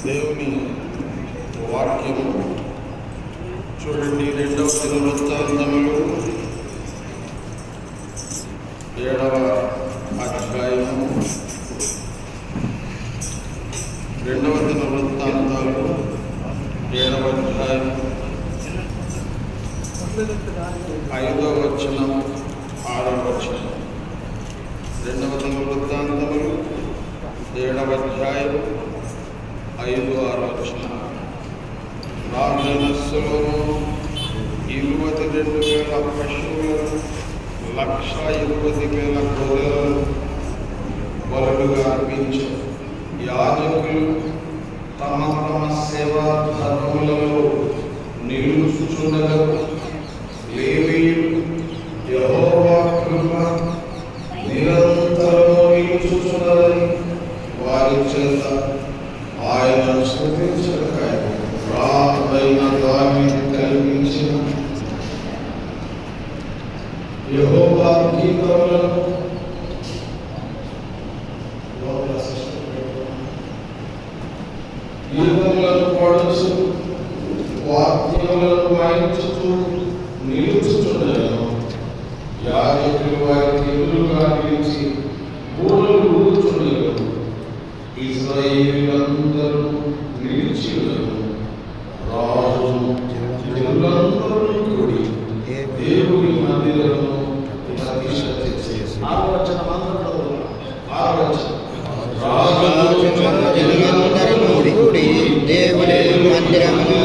దేవుని వాక్యము చూడండి, 2వ దినవృత్తాంతములు 7వ అధ్యాయము. 2వ దినవృత్తాంతాలు 7వ అధ్యాయం 5వ వచనం 6వ వచనం. 2వ దినవృత్తాంతములు 7వ అధ్యాయం 5-6 వచనం. రాజైన సొలొమోను 22,000 పశువులను 1,20,000 గొర్రెలను బలులుగా అర్పించారు. యాజకులు తమ తమ సేవా ధర్మములలో నిలుచుచుండగా లేవీయులు యెహోవా కృప నిరంతరము నిలుచుచున్నదని వారి చేత ఆయనను స్తుతించగా రాబైన దానిని కల్పించిన యెహోవా గీతములను పాడుచు వాద్యములను వాయించుచు నిలుచుచుండెను. యాజకులు వారికి ఎదురుగా నిలిచి బూరలు ఊదుచుండెను. ఇశ్రాయేలీయులందరూ నిలిచి ఉన్నారు. రాజు జనులందరూ కూడి దేవుని మందిరమును ప్రతిష్ఠ చేసి దేవుని మందిరమును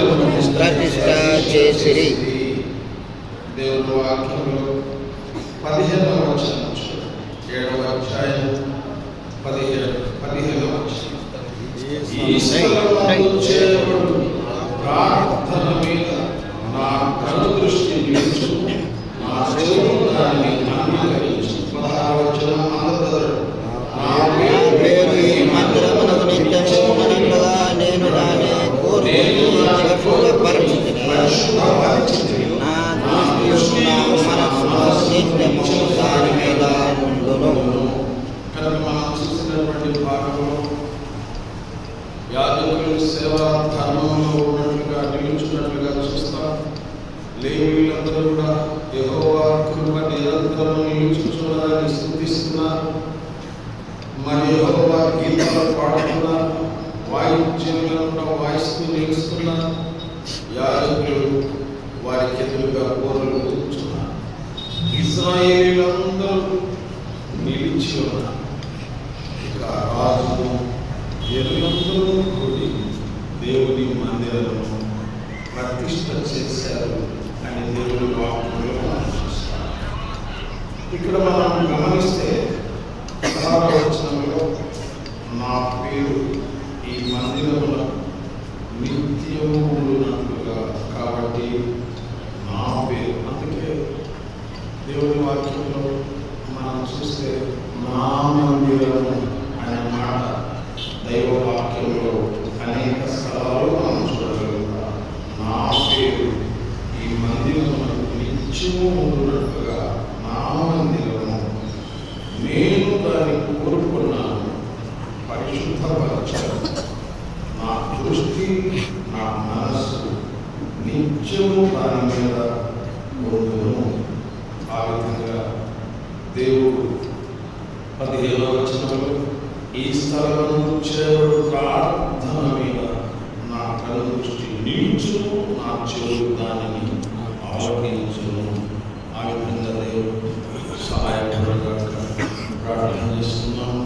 ప్రతిష్ఠ చేసిరి. దేవుని వాక్యంలో 15వ వచనం, 7వ అధ్యాయం 15వ వచనం. ఈ స్థలమందు చేయబడు ప్రార్థన మీద నా కను దృష్టి నిలుచు, నా చెవులు దానిని అంగీకరించు. 16వ వచనం. అందరూ నా పేరు ఈ మందిరమునకు నిత్యము ఉన్నట్లుగా నేను దాని పరిస్థితిని నా దృష్టి నా మనస్సులో నిత్యము దాని మీద ఉండును. కనుక మనం చూసినటువంటి భాగంలో యాజకులు సేవా ధర్మంలో ఉన్నట్లుగా నిలుచున్నట్లుగా చూస్తాం. లేవీయులందరూ కూడా యెహోవా కృప నిరంతరం నిలుచుచున్నదని స్తుతిస్తున్నారు. మరి యెహోవా గీతాలు పాడుతున్నారు. వాయిద్యములను కూడా వాయిస్తూ నిలుస్తున్నారు. యాజకులు వారికి ఎదురుగా బూరలు ఊదుచున్నారు. ఇశ్రాయేలీయులందరూ నిలిచి ఉన్నారు. ఇక రాజు ఎరులందరూ కూడి దేవుని మందిరమును ప్రతిష్ఠ చేశారు అని దేవుని వాక్యంలో మనం చూస్తాం. ఇక్కడ మనం గమనిస్తే 16వ వచనంలో నా పేరు ఈ మందిరములో నిత్యము ఉండునట్లుగా, కాబట్టి నా పేరు. అందుకే దేవుని వాక్యంలో మనం చూస్తే నా మందిరము అనే మాట దైవ వాక్యంలో అనేక స్థలాలు మనం చూడగలుగుతాం. నా పేరు ఈ మందిరమును నిత్యము ఉండునట్లుగా, నా మందిరము నేను దాన్ని కోరుకున్నాను, పరిశుద్ధపరచాను. నా దృష్టి నా మనస్సు నిత్యము దాని మీద ఉండును. ఆ విధంగా దేవుడు 15వ వచనంలో ఈ స్థలమందు చేయబడు ప్రార్థన మీద నా కను దృష్టి నిలుచును, నా చెవులు దానిని ఆలకించును. ఆ విధంగా దేవుడు సహాయపడగా ప్రార్థన చేస్తున్నాం.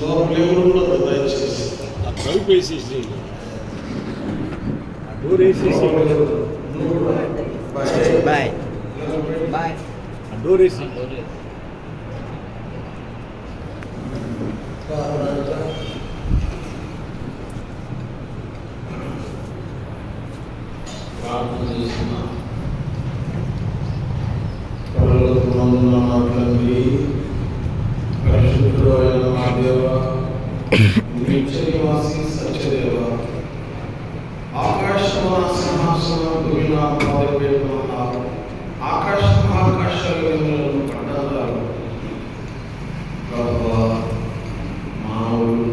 లోపల కూడా దయచేసి ప్రార్థన చేసిన పరలోకమందున్న మా తండ్రి, పరిశుద్ధుడైన మా దేవా, నిత్య నివాసి సత్యదేవ, ఆకాశము నా సింహాసనము నా పాదపీఠము, ఆకాశాలు పడ్డారు. ప్రభువా, మానవులు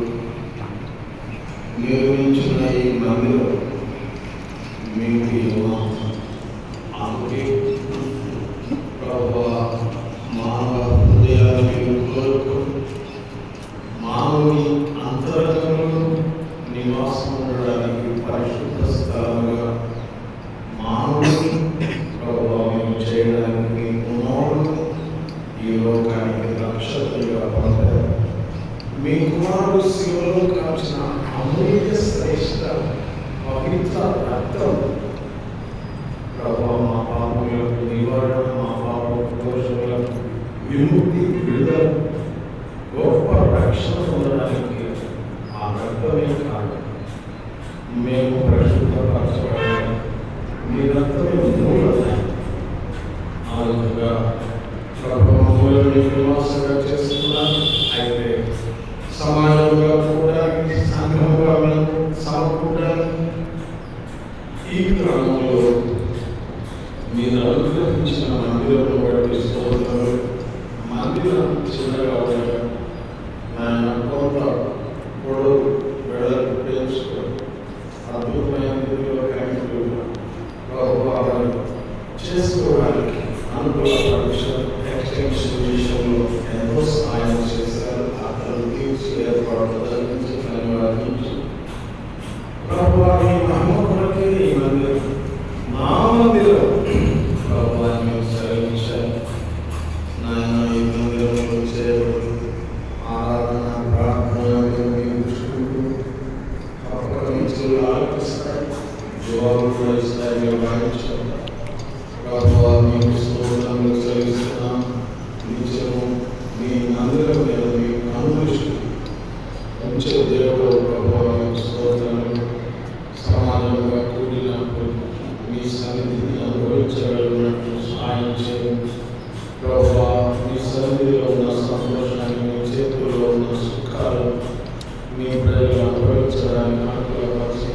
నిర్మించిన ఈ మందిరం మీకు ఏమాత్రం అందుకే ప్రభువా, మానవ హృదయాన్ని కోరుకు మానవుని అంతరంగంలో నివాసం ఉండడానికి పరిశుద్ధ స్థలంగా మానవుని ప్రభువా మేము చేయడానికి ఉన్నవాడు ఈ లోకానికి రక్షకులుగా పొందారు. మీ కుమారుడు శివలో కాల్చిన అమూల్య శ్రేష్ట పవిత్ర రక్తం ప్రభావ మా పాపములకు నివారణ, మా పాప దోషములకు విముక్తి, విడుదల, గొప్ప రక్షణ పొందడానికి ఆ రక్తమే కాదు. మేము పరిశుద్ధపరచబడాలి, మీ రక్తమే మూలమే. ఆ విధంగా ప్రభుత్వంలో నివాసంగా చేస్తున్నారు. అయితే సమాజంగా కూడడానికి, సంఘంగా సమకూడడానికి ఈ క్రమంలో మీరు అనుగ్రహించిన మందిరంలో బట్టి స్తోత్రాలు. మందిరం చిన్నగా ఉండడం ఆయన కొంత పొడవు వెడల్పు పెంచుకొని అద్భుతమైన రీతిలో క్యాంపులు ప్రభుత్వాలు చేసుకోవడానికి అనుకూల పరీక్షలు ఎక్స్టెన్షన్ విషయంలో ఎంతో సహాయం చేశారు. అతను తీర్చి ఏర్పాటు జరిగించి ధన్యవాదించి ప్రభుత్వాన్ని నమ్మకానికి ఈ మందిరం నా మందిరం ప్రభుత్వాన్ని సరించాలి. నాయన ఈ మందిరంలో చేయబడి ఆరాధన, ప్రార్థన దృష్టికి అపకరించులు ఆలోచిస్తాయి, జవాబు కూడా ఇస్తాయి. మీరు భావించాలి ప్రభుత్వ మీకు స్తోత్రములు చెల్లిస్తున్నాం. నిత్యము మీ మందిరం మీద మీకు అనుదృష్టి ఉంచే దేవుడు ప్రభుత్వ మీకు స్తోత్రములు. సమాజంగా కూడినప్పుడు మీ సన్నిధిని అనుభవించగలిగినట్లు సహాయం చేయండి ప్రభుత్వ. మీ సన్నిధిలో ఉన్న సంతోషాన్ని, మీ చేతుల్లో ఉన్న సుఖాలు మీ ప్రజలు అనుభవించడానికి అనుకూలపరిచి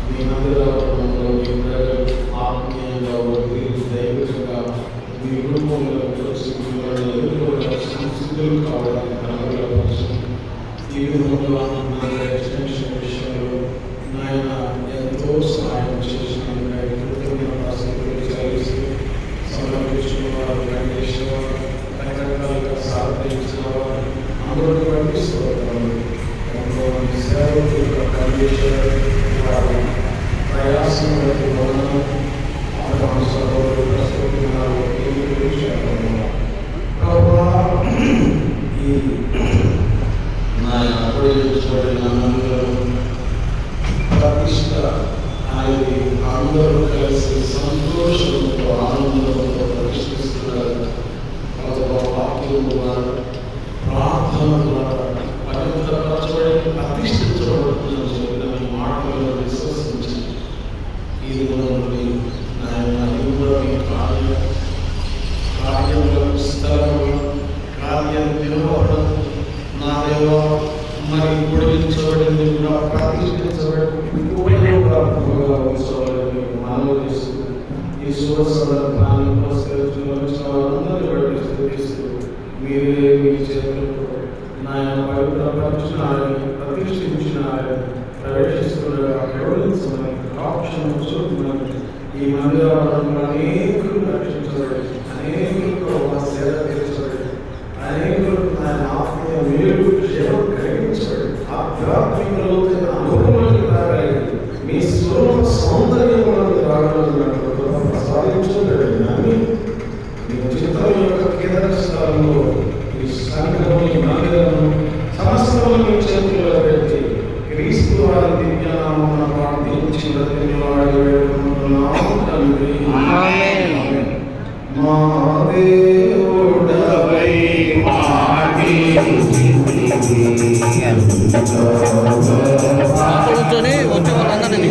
మీ మందిరంలో మీ ప్రజలు ఆత్మీయంగా దైవికంగా మీ కుటుంబంలో వచ్చి మిమ్మల్ని ఎదుర్కొనే సంసిద్ధులు కావడానికి అనుకూలపరిచి ఈ విధంగా ఎక్స్టెన్షన్ విషయంలో నాయన ఎంతో సహాయం చేసిన సమర్పించిన వారు, వెంకటేశ్వర వారు, రకరకాలుగా సాధించిన వారు అందరూ బట్టి స్తోత్రాలు. ఎంతో మంది సేవకులుగా పనిచేశారు. వారి ప్రయాసం బట్టి వందనాలు. సభలో ప్రస్తుతున్నారు ఈ నాయన అప్పగించబడిన ప్రతిష్ట అనేది అందరూ కలిసి సంతోషంతో, ఆనందంతో ప్రతిష్ఠిస్తున్నారు. వాక్యం ద్వారా, ప్రార్థన ద్వారా పవిత్రపరచబడి ప్రతిష్ఠించబడుతుందని చెప్పిన మీ మాటలను విశ్వసించి ఈ నుండి నాయన మీ కార్యంలో స్థలంలో కార్యం నిలబడడం నా దేవ మరి పొడిగించబడింది కూడా ప్రతిష్ఠించబడి ఉపయోగకరంగా ఉంచబడింది. మనము చేస్తూ ఈ శుభ సందర్భాన్ని పురస్కరించిన వారందరూ బట్టి స్థుతిస్తూ మీరే మీ చేతులతో నాయన పవిత్రపరచినారని, ప్రతిష్ఠించినారని, ప్రవేశిస్తుండగా గౌరవించమని, కాక్షను చూపుమని ఈ మందిరంలో అనేకులు రక్షించబడి, అనేకులతో సేవ తీర్చబడి, అనేకులకు ఆయన ఆత్మీయ మేలు క్షేమం కలిగించబడి, ఆధ్యాత్మిక లోతైన అనుభవంలోకి రాగలిగి మీ స్వరూప సౌందర్యంలోకి రాగలిగినట్లు ప్రసాదించబడి మీ చిత్తం యొక్క కేంద్ర స్థలంలో ఈ సంఘం, ఈ మందిరము సమస్తము మీ చేతుల్లో పెట్టి క్రీస్తు వారి దివ్యనామమున ప్రార్థించి బ్రతిమలాడి వేడుకుంటున్నాము తండ్రి. మా దేవుడవై మాకి కూర్చొని వచ్చే వాళ్ళందరినీ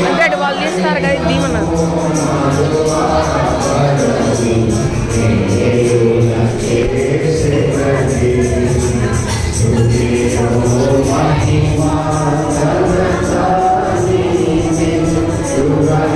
అంటే వాళ్ళు తీస్తారు కదా దీమన్నారు. మహిమా